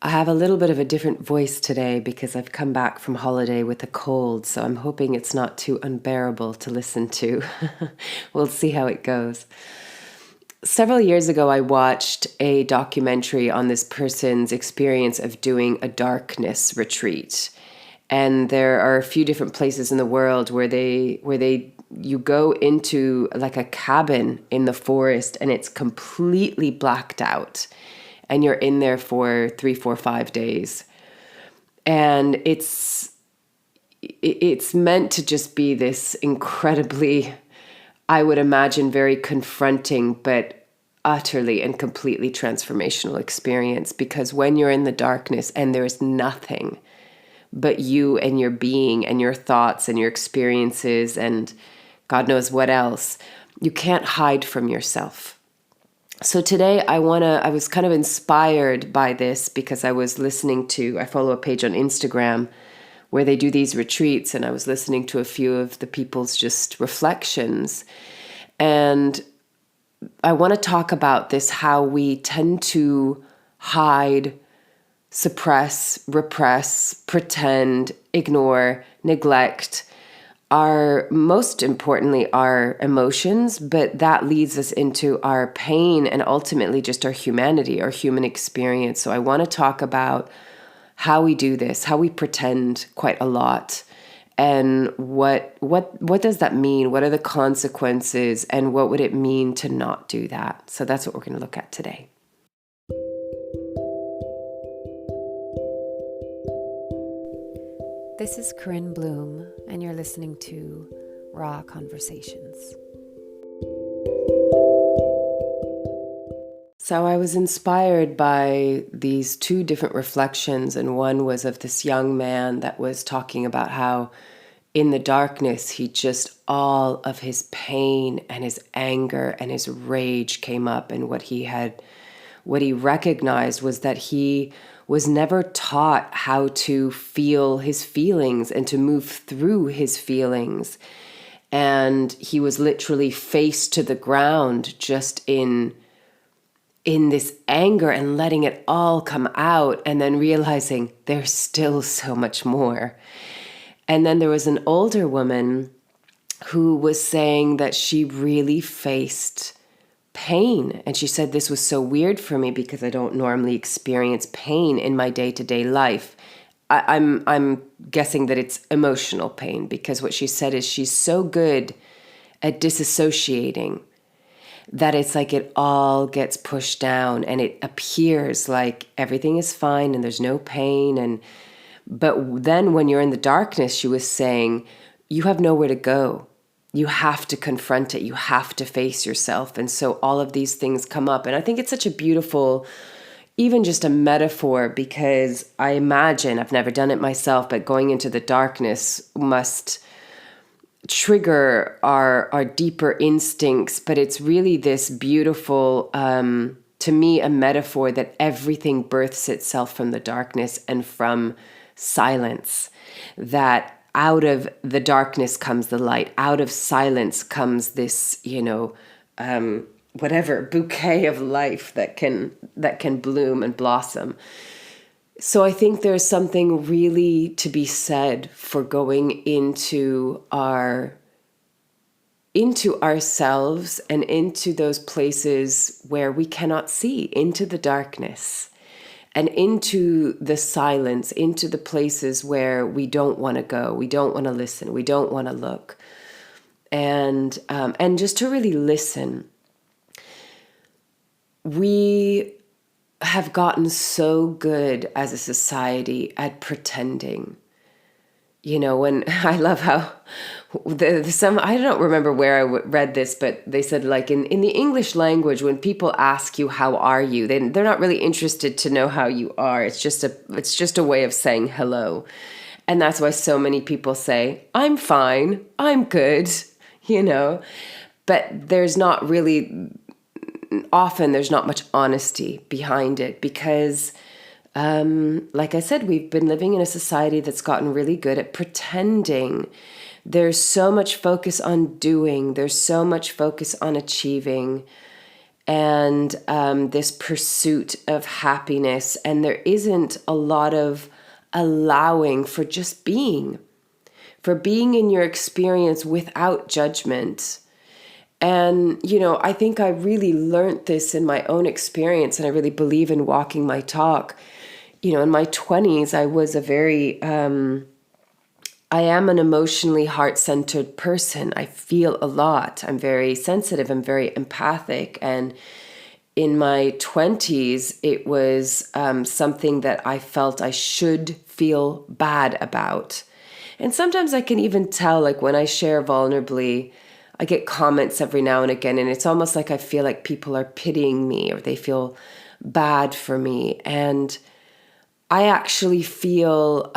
I have a little bit of a different voice today because I've come back from holiday with a cold, so I'm hoping it's not too unbearable to listen to. We'll see how it goes. Several years ago, I watched a documentary on this person's experience of doing a darkness retreat. And there are a few different places in the world where you go into like a cabin in the forest and it's completely blacked out. And you're in there for 3, 4, 5 days. And it's meant to just be this incredibly, I would imagine, very confronting, but utterly and completely transformational experience. Because when you're in the darkness and there's nothing but you and your being and your thoughts and your experiences and God knows what else, you can't hide from yourself. So today I was kind of inspired by this because I follow a page on Instagram where they do these retreats, and I was listening to a few of the people's just reflections. And I want to talk about this, how we tend to hide, suppress, repress, pretend, ignore, neglect most importantly, our emotions, but that leads us into our pain and ultimately just our humanity, our human experience. So I want to talk about how we do this, how we pretend quite a lot, and what does that mean? What are the consequences, and what would it mean to not do that? So that's what we're going to look at today. This is Corinne Bloom, and you're listening to Raw Conversations. So I was inspired by these 2 different reflections, and one was of this young man that was talking about how in the darkness, all of his pain and his anger and his rage came up, and what he recognized was that he was never taught how to feel his feelings and to move through his feelings. And he was literally face to the ground just in this anger and letting it all come out, and then realizing there's still so much more. And then there was an older woman who was saying that she really faced pain. And she said, this was so weird for me because I don't normally experience pain in my day-to-day life. I'm guessing that it's emotional pain, because what she said is she's so good at disassociating that it's like it all gets pushed down and it appears like everything is fine and there's no pain. But then when you're in the darkness, she was saying, you have nowhere to go. You have to confront it. You have to face yourself. And so all of these things come up. And I think it's such a beautiful, even just a metaphor, because I imagine, I've never done it myself, but going into the darkness must trigger our deeper instincts. But it's really this beautiful, to me, a metaphor that everything births itself from the darkness and from silence, that out of the darkness comes the light. Out of silence comes this, bouquet of life that can bloom and blossom. So I think there's something really to be said for going into ourselves and into those places where we cannot see, into the darkness. And into the silence, into the places where we don't want to go, we don't want to listen, we don't want to look, and just to really listen. We have gotten so good as a society at pretending. When I love how I don't remember where I read this, but they said, like, in the English language, when people ask you, how are you? They're not really interested to know how you are. It's just a way of saying hello. And that's why so many people say, I'm fine, I'm good, but there's not much honesty behind it, because like I said, we've been living in a society that's gotten really good at pretending. There's so much focus on doing. There's so much focus on achieving. and this pursuit of happiness. And there isn't a lot of allowing for just being, for being in your experience without judgment. And, I think I really learned this in my own experience, and I really believe in walking my talk. In my 20s, I was I am an emotionally heart-centered person. I feel a lot. I'm very sensitive. I'm very empathic. And in my 20s, it was something that I felt I should feel bad about. And sometimes I can even tell, like when I share vulnerably, I get comments every now and again, and it's almost like I feel like people are pitying me or they feel bad for me. And I actually feel,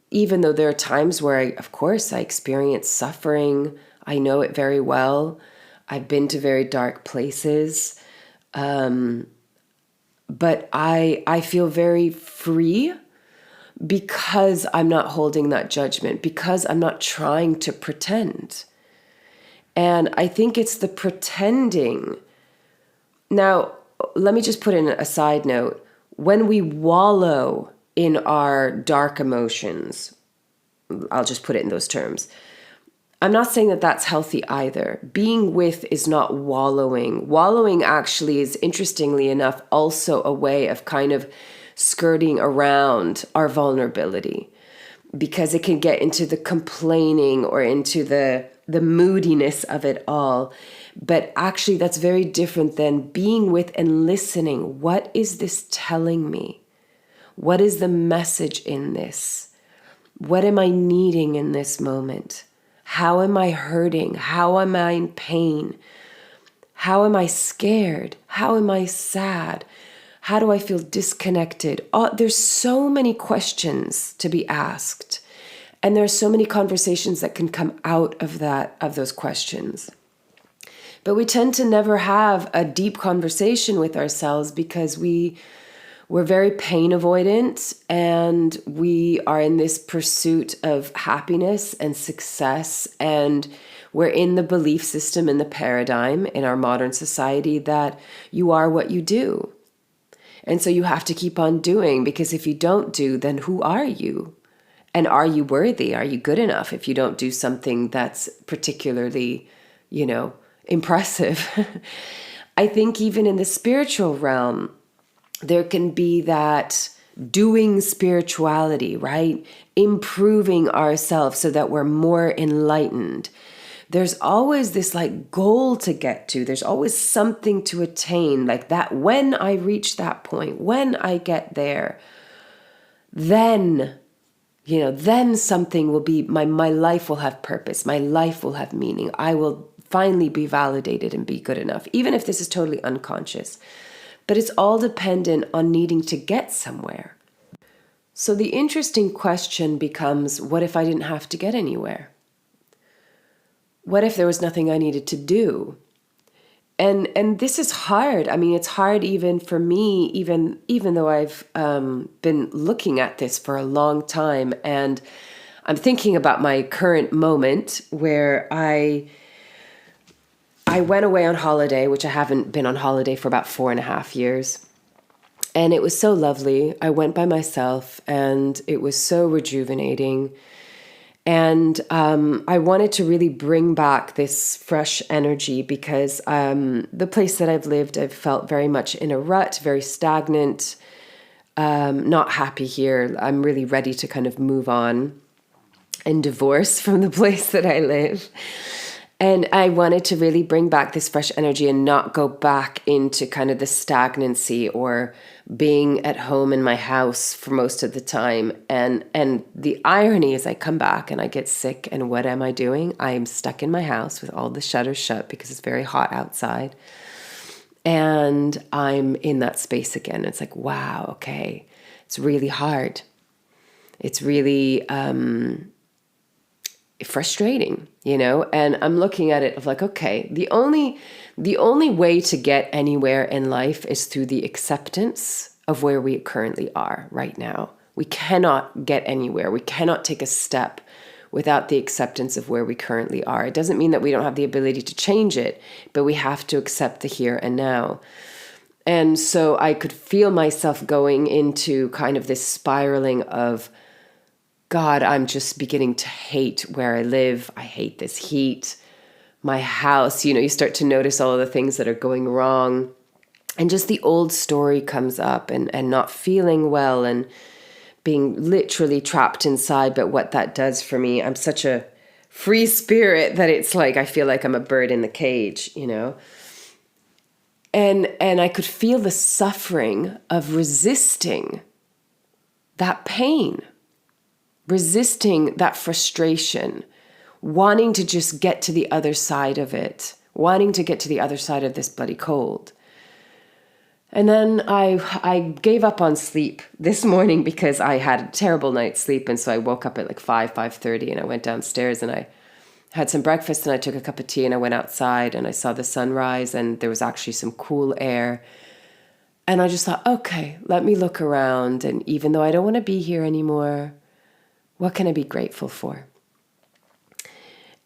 even though there are times where of course, I experience suffering, I know it very well. I've been to very dark places. But I feel very free because I'm not holding that judgment, because I'm not trying to pretend. And I think it's the pretending. Now, let me just put in a side note. When we wallow in our dark emotions, I'll just put it in those terms, I'm not saying that that's healthy either. Being with is not wallowing. Wallowing actually is, interestingly enough, also a way of kind of skirting around our vulnerability, because it can get into the complaining or into the moodiness of it all. But actually, that's very different than being with and listening. What is this telling me? What is the message in this? What am I needing in this moment? How am I hurting? How am I in pain? How am I scared? How am I sad? How do I feel disconnected? There's so many questions to be asked. And there are so many conversations that can come out of those questions. But we tend to never have a deep conversation with ourselves because we're very pain avoidant, and we are in this pursuit of happiness and success. And we're in the belief system and the paradigm in our modern society that you are what you do. And so you have to keep on doing, because if you don't do, then who are you? And are you worthy? Are you good enough if you don't do something that's particularly, impressive? I think even in the spiritual realm, there can be that doing spirituality, right? Improving ourselves so that we're more enlightened. There's always this like goal to get to. There's always something to attain, like that. When I reach that point, when I get there, then something will be, my life will have purpose. My life will have meaning. I will finally be validated and be good enough, even if this is totally unconscious. But it's all dependent on needing to get somewhere. So the interesting question becomes, what if I didn't have to get anywhere? What if there was nothing I needed to do? And this is hard. I mean, it's hard even for me, even though I've been looking at this for a long time. And I'm thinking about my current moment where I went away on holiday, which I haven't been on holiday for about 4.5 years. And it was so lovely. I went by myself and it was so rejuvenating. And I wanted to really bring back this fresh energy because the place that I've lived, I've felt very much in a rut, very stagnant, not happy here. I'm really ready to kind of move on and divorce from the place that I live. And I wanted to really bring back this fresh energy and not go back into kind of the stagnancy or being at home in my house for most of the time. And the irony is I come back and I get sick, and what am I doing? I am stuck in my house with all the shutters shut because it's very hot outside. And I'm in that space again. It's like, wow, okay. It's really hard. It's really frustrating, and I'm looking at it of like, okay, the only way to get anywhere in life is through the acceptance of where we currently are right now. We cannot get anywhere. We cannot take a step without the acceptance of where we currently are. It doesn't mean that we don't have the ability to change it, but we have to accept the here and now. And so I could feel myself going into kind of this spiraling of, God, I'm just beginning to hate where I live. I hate this heat. My house, you start to notice all of the things that are going wrong. And just the old story comes up, and not feeling well and being literally trapped inside. But what that does for me, I'm such a free spirit that it's like I feel like I'm a bird in the cage, And I could feel the suffering of resisting that pain, resisting that frustration, wanting to just get to the other side of it, wanting to get to the other side of this bloody cold. And then I gave up on sleep this morning because I had a terrible night's sleep. And so I woke up at like 5:30, and I went downstairs and I had some breakfast and I took a cup of tea and I went outside and I saw the sunrise and there was actually some cool air. And I just thought, okay, let me look around. And even though I don't want to be here anymore, what can I be grateful for?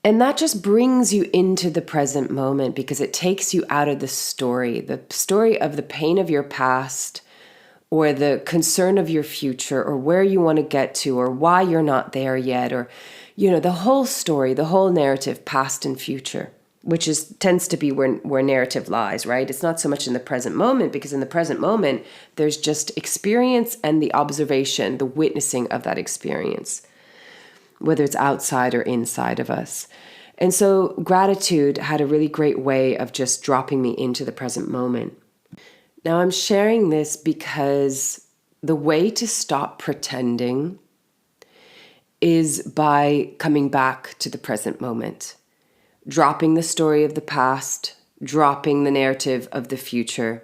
And that just brings you into the present moment, because it takes you out of the story of the pain of your past, or the concern of your future, or where you want to get to, or why you're not there yet, or, the whole story, the whole narrative, past and future, which tends to be where narrative lies, right? It's not so much in the present moment, because in the present moment, there's just experience and the observation, the witnessing of that experience, whether it's outside or inside of us. And so gratitude had a really great way of just dropping me into the present moment. Now I'm sharing this because the way to stop pretending is by coming back to the present moment, dropping the story of the past, dropping the narrative of the future,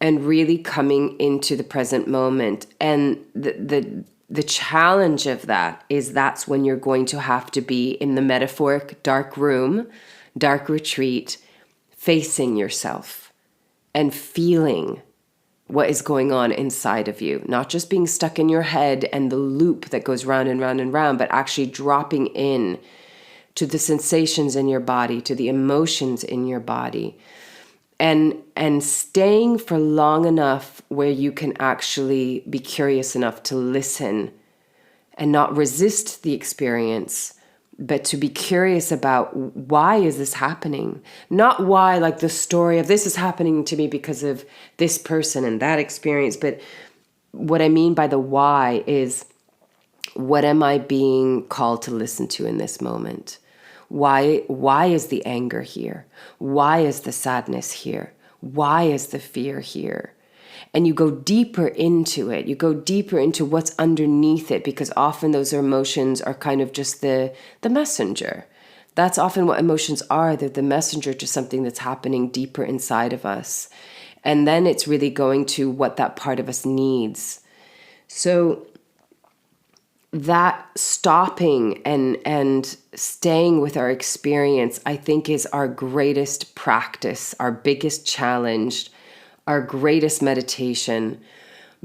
and really coming into the present moment. And the challenge of that is that's when you're going to have to be in the metaphoric dark room, dark retreat, facing yourself and feeling what is going on inside of you. Not just being stuck in your head and the loop that goes round and round and round, but actually dropping in to the sensations in your body, to the emotions in your body. And staying for long enough where you can actually be curious enough to listen and not resist the experience, but to be curious about, why is this happening? Not why, like the story of this is happening to me because of this person and that experience, but what I mean by the why is, what am I being called to listen to in this moment? Why is the anger here? Why is the sadness here? Why is the fear here? And you go deeper into it. You go deeper into what's underneath it, because often those emotions are kind of just the messenger. That's often what emotions are. They're the messenger to something that's happening deeper inside of us. And then it's really going to what that part of us needs. So that stopping and staying with our experience, I think, is our greatest practice, our biggest challenge, our greatest meditation,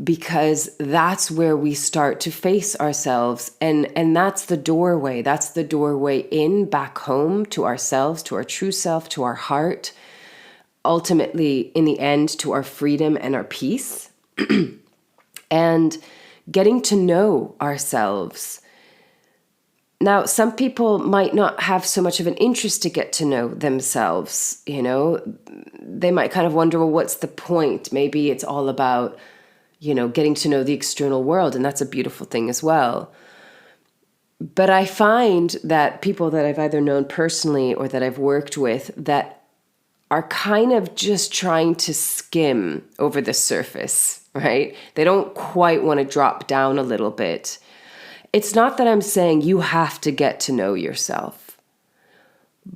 because that's where we start to face ourselves. And that's the doorway. That's the doorway in, back home, to ourselves, to our true self, to our heart, ultimately, in the end, to our freedom and our peace. And getting to know ourselves. Now, some people might not have so much of an interest to get to know themselves, They might kind of wonder, well, what's the point? Maybe it's all about, getting to know the external world, and that's a beautiful thing as well. But I find that people that I've either known personally or that I've worked with that are kind of just trying to skim over the surface, right? They don't quite want to drop down a little bit. It's not that I'm saying you have to get to know yourself.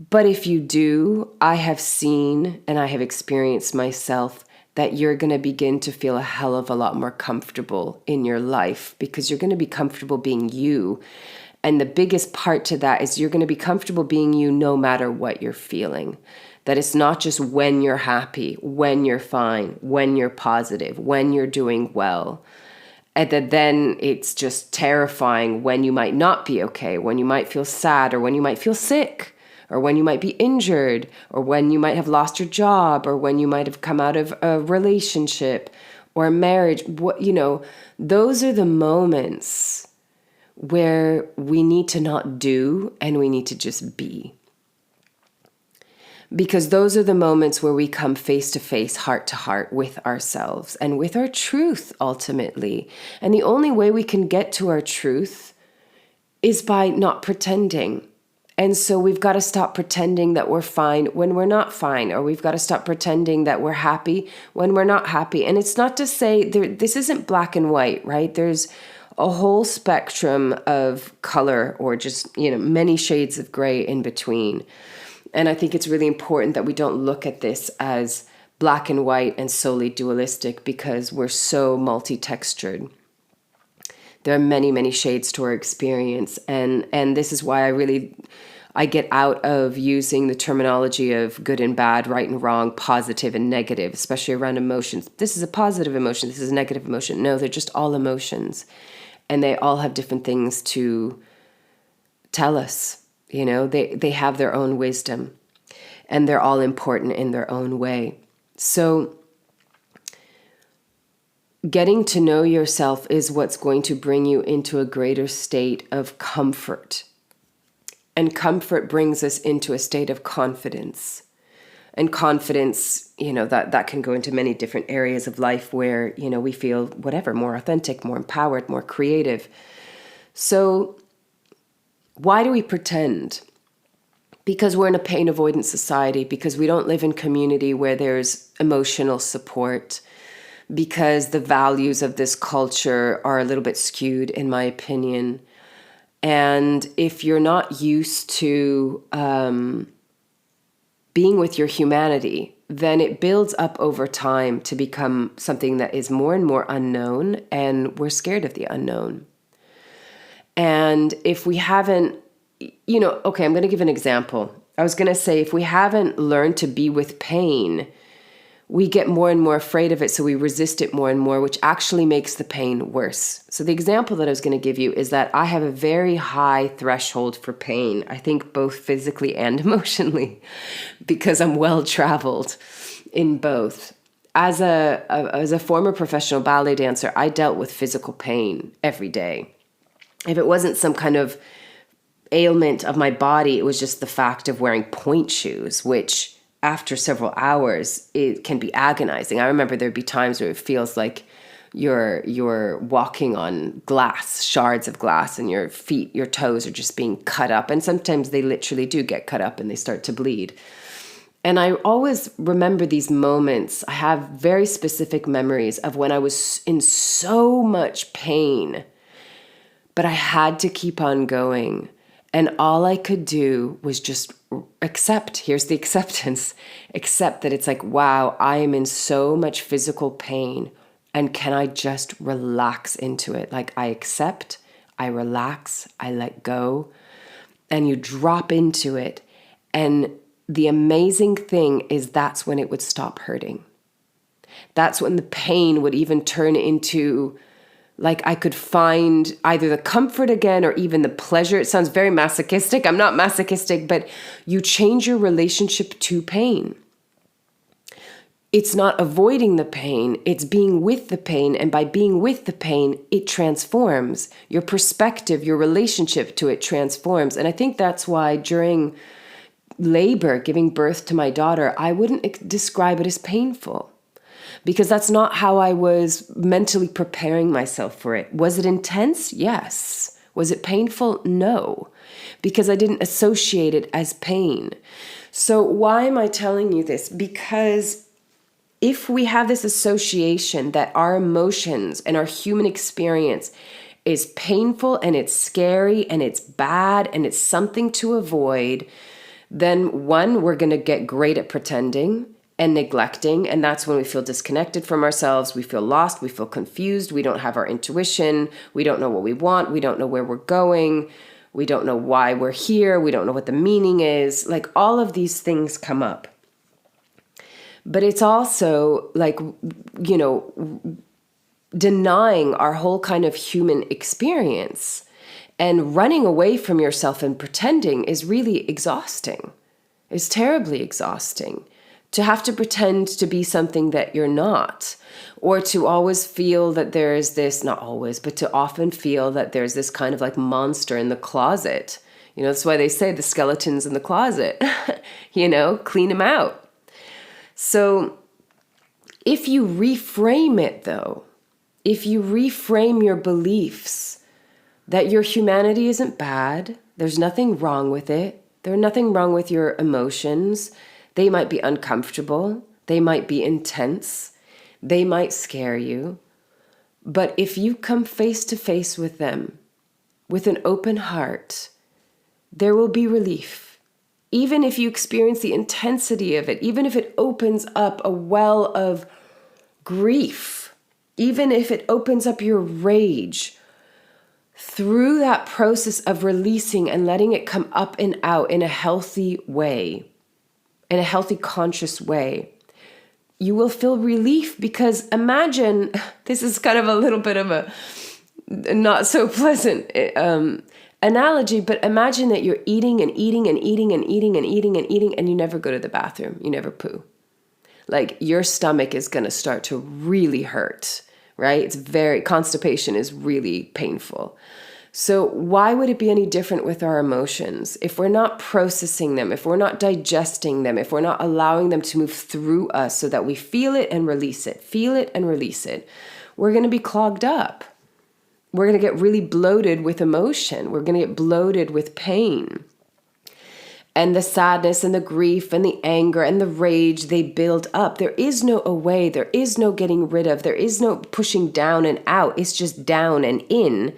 But if you do, I have seen and I have experienced myself that you're going to begin to feel a hell of a lot more comfortable in your life, because you're going to be comfortable being you. And the biggest part to that is you're going to be comfortable being you no matter what you're feeling. That it's not just when you're happy, when you're fine, when you're positive, when you're doing well. And then it's just terrifying when you might not be okay, when you might feel sad, or when you might feel sick, or when you might be injured, or when you might have lost your job, or when you might have come out of a relationship or a marriage. Those are the moments where we need to not do and we need to just be. Because those are the moments where we come face to face, heart to heart with ourselves and with our truth ultimately. And the only way we can get to our truth is by not pretending. And so we've got to stop pretending that we're fine when we're not fine, or we've got to stop pretending that we're happy when we're not happy. And it's not to say this isn't black and white, right? There's a whole spectrum of color, or just, many shades of gray in between. And I think it's really important that we don't look at this as black and white and solely dualistic, because we're so multi-textured. There are many, many shades to our experience. And this is why I get out of using the terminology of good and bad, right and wrong, positive and negative, especially around emotions. This is a positive emotion. This is a negative emotion. No, they're just all emotions. And they all have different things to tell us. They have their own wisdom, and they're all important in their own way. So getting to know yourself is what's going to bring you into a greater state of comfort. And comfort brings us into a state of confidence. And confidence, that can go into many different areas of life where, we feel more authentic, more empowered, more creative. So why do we pretend? Because we're in a pain avoidance society, because we don't live in community where there's emotional support, because the values of this culture are a little bit skewed, in my opinion. And if you're not used to being with your humanity, then it builds up over time to become something that is more and more unknown, and we're scared of the unknown. And if we haven't, okay, I'm going to give an example. I was going to say, if we haven't learned to be with pain, we get more and more afraid of it, so we resist it more and more, which actually makes the pain worse. So the example that I was going to give you is that I have a very high threshold for pain, I think both physically and emotionally, because I'm well-traveled in both. As a former professional ballet dancer, I dealt with physical pain every day. If it wasn't some kind of ailment of my body, it was just the fact of wearing point shoes, which after several hours, it can be agonizing. I remember there'd be times where it feels like you're walking on glass, shards of glass, and your feet, your toes are just being cut up. And sometimes they literally do get cut up and they start to bleed. And I always remember these moments. I have very specific memories of when I was in so much pain, but I had to keep on going. And all I could do was just accept. Here's the acceptance. Accept that it's like, wow, I am in so much physical pain. And can I just relax into it? Like, I accept, I relax, I let go. And you drop into it. And the amazing thing is that's when it would stop hurting. That's when the pain would even turn into, like, I could find either the comfort again or even the pleasure. It sounds very masochistic. I'm not masochistic, but you change your relationship to pain. It's not avoiding the pain, it's being with the pain. And by being with the pain, it transforms. Your perspective, your relationship to it transforms. And I think that's why during labor, giving birth to my daughter, I wouldn't describe it as painful. Because that's not how I was mentally preparing myself for it. Was it intense? Yes. Was it painful? No. Because I didn't associate it as pain. So why am I telling you this? Because if we have this association that our emotions and our human experience is painful and it's scary and it's bad and it's something to avoid, then one, we're going to get great at pretending and neglecting. And that's when we feel disconnected from ourselves. We feel lost. We feel confused. We don't have our intuition. We don't know what we want. We don't know where we're going. We don't know why we're here. We don't know what the meaning is. Like, all of these things come up. But it's also like, denying our whole kind of human experience. And running away from yourself and pretending is really exhausting. It's terribly exhausting to have to pretend to be something that you're not, or to always feel that there is this, not always, but to often feel that there's this kind of like monster in the closet. You know, that's why they say the skeleton's in the closet, you know, clean them out. So if you reframe it though, if you reframe your beliefs that your humanity isn't bad, there's nothing wrong with it, there's nothing wrong with your emotions, they might be uncomfortable, they might be intense, they might scare you, but if you come face to face with them with an open heart, there will be relief. Even if you experience the intensity of it, even if it opens up a well of grief, even if it opens up your rage, through that process of releasing and letting it come up and out in a healthy way, in a healthy, conscious way, you will feel relief. Because imagine, this is kind of a little bit of a not so pleasant analogy, but imagine that you're eating and eating and eating and eating and eating and eating, and you never go to the bathroom, you never poo. Like your stomach is going to start to really hurt, right? Constipation is really painful. So why would it be any different with our emotions? If we're not processing them, if we're not digesting them, if we're not allowing them to move through us so that we feel it and release it, feel it and release it, we're going to be clogged up. We're going to get really bloated with emotion. We're going to get bloated with pain. And the sadness and the grief and the anger and the rage, they build up. There is no away. There is no getting rid of. There is no pushing down and out. It's just down and in.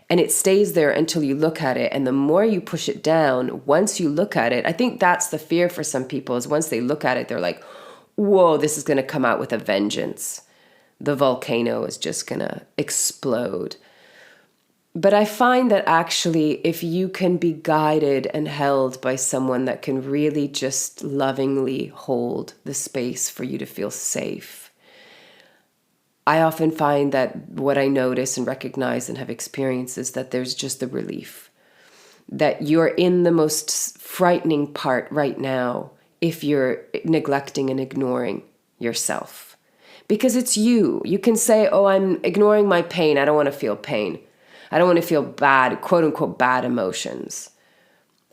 And it stays there until you look at it. And the more you push it down, once you look at it, I think that's the fear for some people, is once they look at it, they're like, whoa, this is going to come out with a vengeance. The volcano is just going to explode. But I find that actually, if you can be guided and held by someone that can really just lovingly hold the space for you to feel safe, I often find that what I notice and recognize and have experienced is that there's just the relief. That you're in the most frightening part right now if you're neglecting and ignoring yourself. Because it's you. You can say, oh, I'm ignoring my pain. I don't want to feel pain. I don't want to feel bad, quote unquote, bad emotions.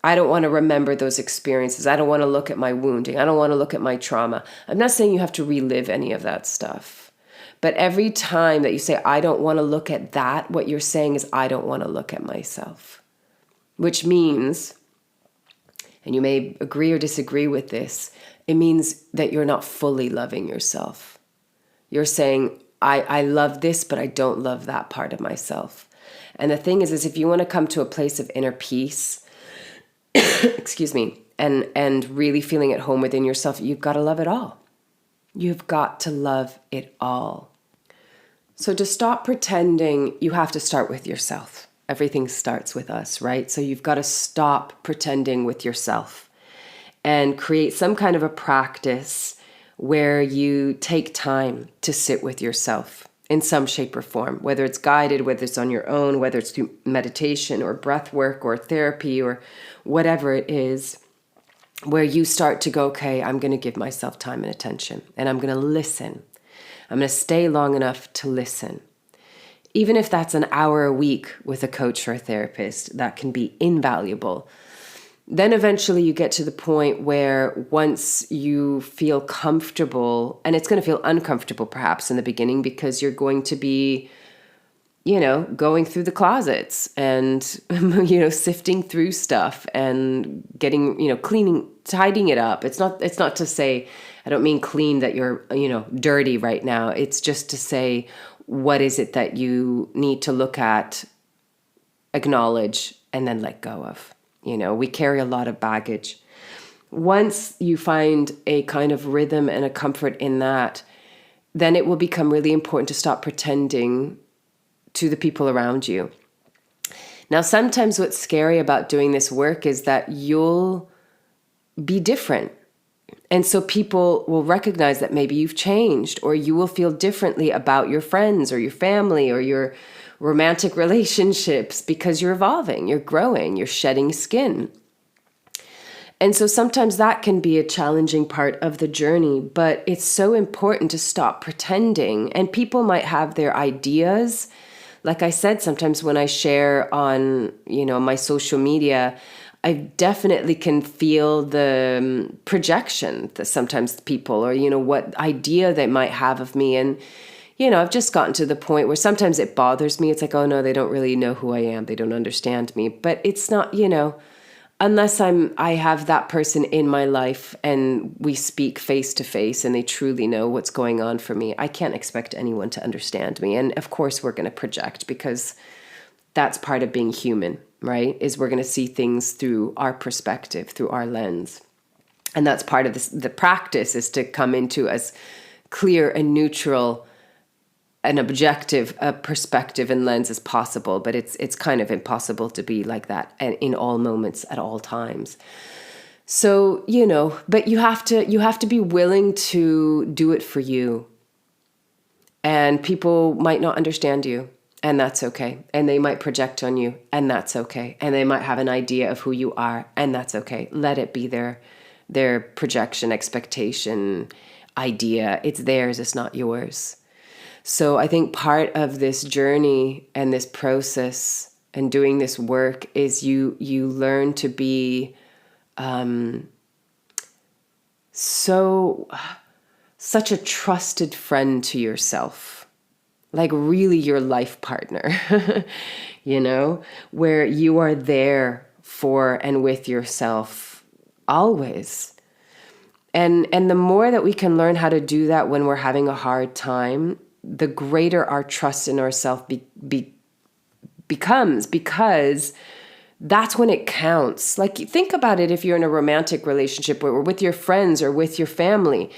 I don't want to remember those experiences. I don't want to look at my wounding. I don't want to look at my trauma. I'm not saying you have to relive any of that stuff. But every time that you say, I don't want to look at that, what you're saying is, I don't want to look at myself. Which means, and you may agree or disagree with this, it means that you're not fully loving yourself. You're saying, I love this, but I don't love that part of myself. And the thing is if you want to come to a place of inner peace, excuse me, and really feeling at home within yourself, you've got to love it all. You've got to love it all. So to stop pretending, you have to start with yourself. Everything starts with us, right? So you've got to stop pretending with yourself and create some kind of a practice where you take time to sit with yourself in some shape or form, whether it's guided, whether it's on your own, whether it's through meditation or breath work or therapy or whatever it is, where you start to go, okay, I'm going to give myself time and attention, and I'm going to listen. I'm going to stay long enough to listen. Even if that's an hour a week with a coach or a therapist, that can be invaluable. Then eventually you get to the point where once you feel comfortable, and it's going to feel uncomfortable perhaps in the beginning because you're going to be, going through the closets and, sifting through stuff and getting, cleaning, tidying it up. It's not to say, I don't mean clean that you're, dirty right now. It's just to say, what is it that you need to look at, acknowledge, and then let go of? We carry a lot of baggage. Once you find a kind of rhythm and a comfort in that, then it will become really important to stop pretending to the people around you. Now, sometimes what's scary about doing this work is that you'll be different. And so people will recognize that maybe you've changed, or you will feel differently about your friends or your family or your romantic relationships because you're evolving, you're growing, you're shedding skin. And so sometimes that can be a challenging part of the journey, but it's so important to stop pretending. And people might have their ideas. Like I said, sometimes when I share on, my social media, I definitely can feel the projection that sometimes people, or, what idea they might have of me. And, I've just gotten to the point where sometimes it bothers me. It's like, oh no, they don't really know who I am. They don't understand me. But it's not, unless I have that person in my life and we speak face to face and they truly know what's going on for me, I can't expect anyone to understand me. And of course we're going to project, because that's part of being human, right? Is we're going to see things through our perspective, through our lens. And that's part of the practice, is to come into as clear and neutral an objective perspective and lens as possible, but it's kind of impossible to be like that in all moments at all times. So, but you have to be willing to do it for you. And people might not understand you, and that's okay. And they might project on you, and that's okay. And they might have an idea of who you are, and that's okay. Let it be their projection, expectation, idea. It's theirs, it's not yours. So I think part of this journey and this process and doing this work is you learn to be such a trusted friend to yourself, like really your life partner, where you are there for and with yourself always. And the more that we can learn how to do that when we're having a hard time, the greater our trust in ourselves becomes, because that's when it counts. Like, think about it if you're in a romantic relationship or with your friends or with your family.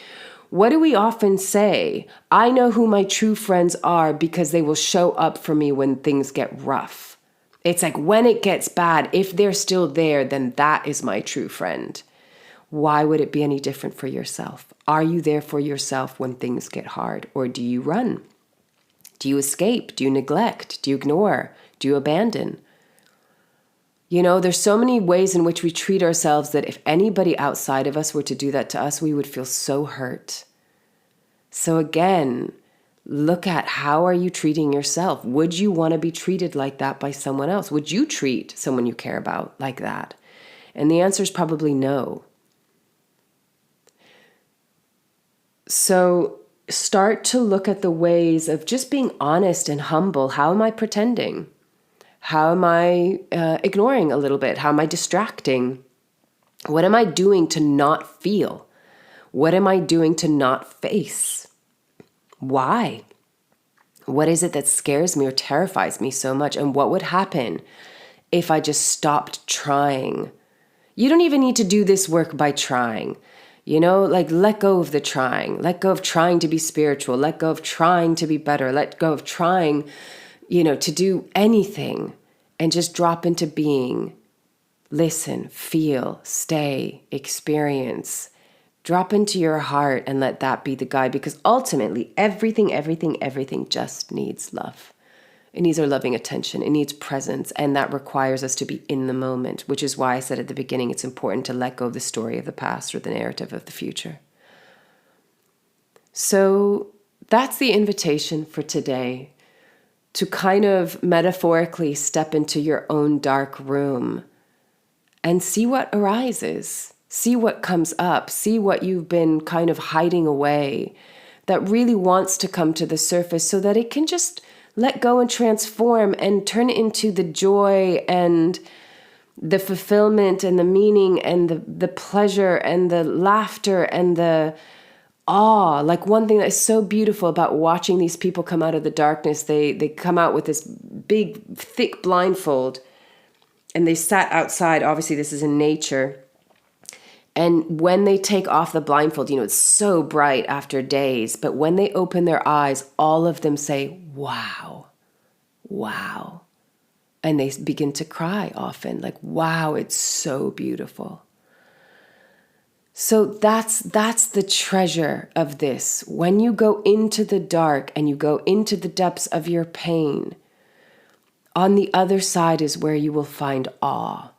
What do we often say? I know who my true friends are because they will show up for me when things get rough. It's like when it gets bad, if they're still there, then that is my true friend. Why would it be any different for yourself? Are you there for yourself when things get hard? Or do you run? Do you escape? Do you neglect? Do you ignore? Do you abandon? There's so many ways in which we treat ourselves that if anybody outside of us were to do that to us, we would feel so hurt. So again, look at, how are you treating yourself? Would you want to be treated like that by someone else? Would you treat someone you care about like that? And the answer is probably no. So start to look at the ways of just being honest and humble. How am I pretending? How am I ignoring a little bit? How am I distracting? What am I doing to not feel? What am I doing to not face? Why? What is it that scares me or terrifies me so much? And what would happen if I just stopped trying? You don't even need to do this work by trying. Let go of the trying. Let go of trying to be spiritual. Let go of trying to be better. Let go of trying, to do anything, and just drop into being. Listen, feel, stay, experience. Drop into your heart and let that be the guide, because ultimately everything just needs love. It needs our loving attention. It needs presence. And that requires us to be in the moment, which is why I said at the beginning, it's important to let go of the story of the past or the narrative of the future. So that's the invitation for today, to kind of metaphorically step into your own dark room and see what arises, see what comes up, see what you've been kind of hiding away that really wants to come to the surface, so that it can just let go and transform and turn it into the joy and the fulfillment and the meaning and the pleasure and the laughter and the awe. Like, one thing that is so beautiful about watching these people come out of the darkness, they come out with this big, thick blindfold, and they sat outside. Obviously, this is in nature. And when they take off the blindfold, it's so bright after days, but when they open their eyes, all of them say, wow, wow. And they begin to cry often, like, wow, it's so beautiful. So that's the treasure of this. When you go into the dark and you go into the depths of your pain, on the other side is where you will find awe.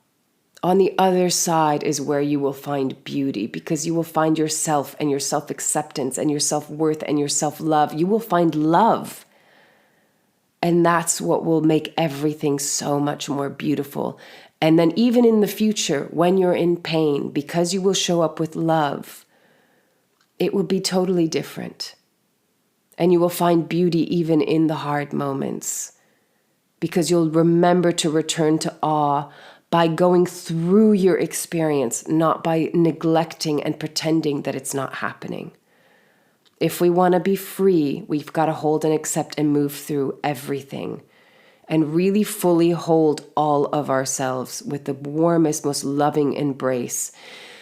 On the other side is where you will find beauty, because you will find yourself and your self-acceptance and your self-worth and your self-love. You will find love. And that's what will make everything so much more beautiful. And then even in the future, when you're in pain, because you will show up with love, it will be totally different. And you will find beauty even in the hard moments, because you'll remember to return to awe by going through your experience, not by neglecting and pretending that it's not happening. If we want to be free, we've got to hold and accept and move through everything and really fully hold all of ourselves with the warmest, most loving embrace,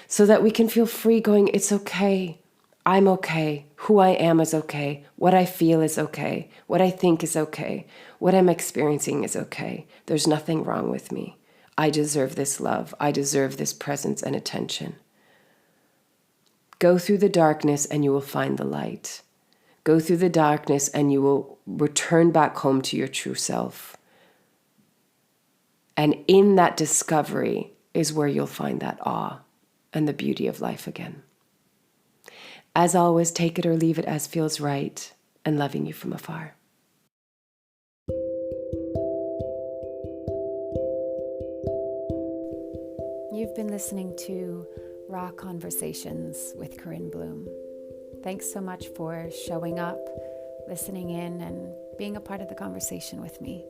so that we can feel free going, it's okay. I'm okay. Who I am is okay. What I feel is okay. What I think is okay. What I'm experiencing is okay. There's nothing wrong with me. I deserve this love. I deserve this presence and attention. Go through the darkness and you will find the light. Go through the darkness and you will return back home to your true self. And in that discovery is where you'll find that awe and the beauty of life again. As always, take it or leave it as feels right, and loving you from afar. You've been listening to Raw Conversations with Corinne Bloom. Thanks so much for showing up, listening in, and being a part of the conversation with me.